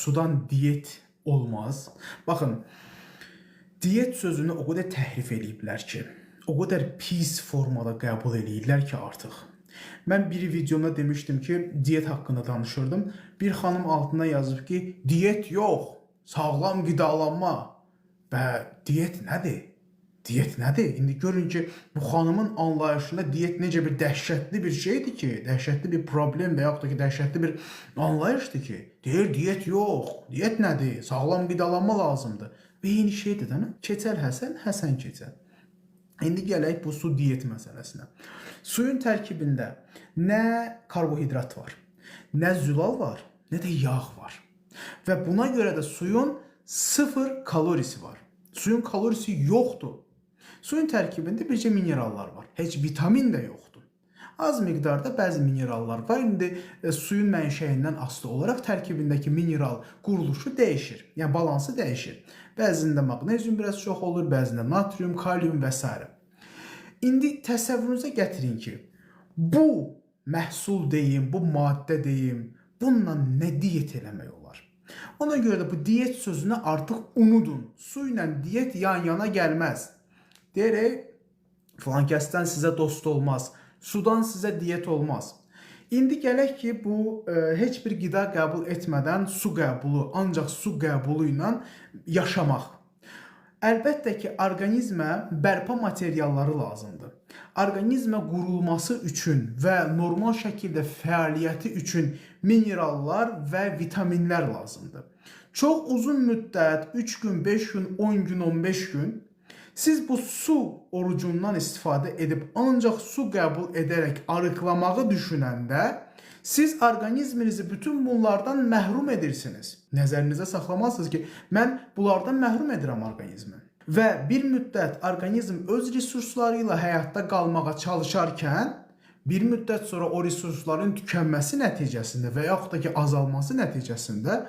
sudan diyet olmaz. Baxın, diyet sözünü o qədər təhrif eləyiblər ki, o qədər pis formada qəbul eləyirlər ki artıq. Mən bir videomda demişdim ki, diyet haqqında danışırdım. Bir xanım altına yazıb ki, diyet yox, sağlam qidalanma. Və diyet nədir? Diyet nədir? İndi görün ki, bu xanımın anlayışında diyet necə bir dəhşətli bir şeydir ki, dəhşətli bir problem və yaxud da ki, dəhşətli bir anlayışdır ki, deyir diyet yox, diyet nədir? Sağlam qidalanma lazımdır. Və eyni şeydir də, keçər Həsən, Həsən keçər. İndi gələk bu su diyet məsələsinə. Suyun tərkibində nə karbohidrat var, nə zülal var, nə də yağ var. Və buna görə də suyun 0 kalorisi var. Suyun kalorisi yoxdur. Suyun tərkibində bircə minerallar var. Heç vitamin də yoxdur. Az miqdarda bəzi minerallar var. İndi suyun mənşəyindən asılı olaraq tərkibindəki mineral quruluşu dəyişir. Yəni balansı dəyişir. Bəzində maqnezium biraz çox olur, bəzində natrium, kalium və s. İndi təsəvvürünüzə gətirin ki, bu məhsul deyim, bu maddə deyim, bununla nə diyet eləmək olar? Ona görə də bu diyet sözünü artıq unudun. Su ilə diyet yan-yana gəlməz. Deyərək, filan kəsdən sizə dost olmaz, sudan sizə diyet olmaz. İndi gələk ki, bu heç bir qida qəbul etmədən su qəbulu, ancaq su qəbulu ilə yaşamaq. Əlbəttə ki, orqanizmə bərpa materialları lazımdır. Orqanizmə qurulması üçün və normal şəkildə fəaliyyəti üçün minerallar və vitaminlər lazımdır. Çox uzun müddət, 3 gün, 5 gün, 10 gün, 15 gün siz bu su orucundan istifadə edib ancaq su qəbul edərək arıqlamağı düşünəndə siz orqanizminizi bütün bunlardan məhrum edirsiniz. Nəzərinizə saxlamazsınız ki, mən bunlardan məhrum edirəm orqanizmi. Və bir müddət orqanizm öz resursları ilə həyatda qalmağa çalışarkən, bir müddət sonra o resursların tükənməsi nəticəsində və yaxud da ki, azalması nəticəsində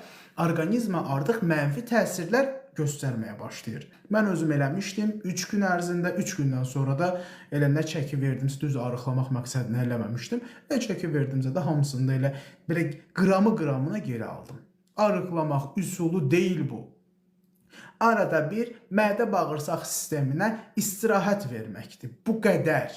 orqanizmə artıq mənfi təsirlər göstərməyə başlayır. Mən özüm eləmişdim. 3 gün ərzində, 3 gündən sonra da elə nə çəki verdimsə, düz arıqlamaq məqsədini eləməmişdim. Nə çəki verdimsə də hamısını da elə belə qramı-qramına geri aldım. Arıqlamaq üsulu deyil bu. Arada bir mədə bağırsaq sisteminə istirahət verməkdir. Bu qədər.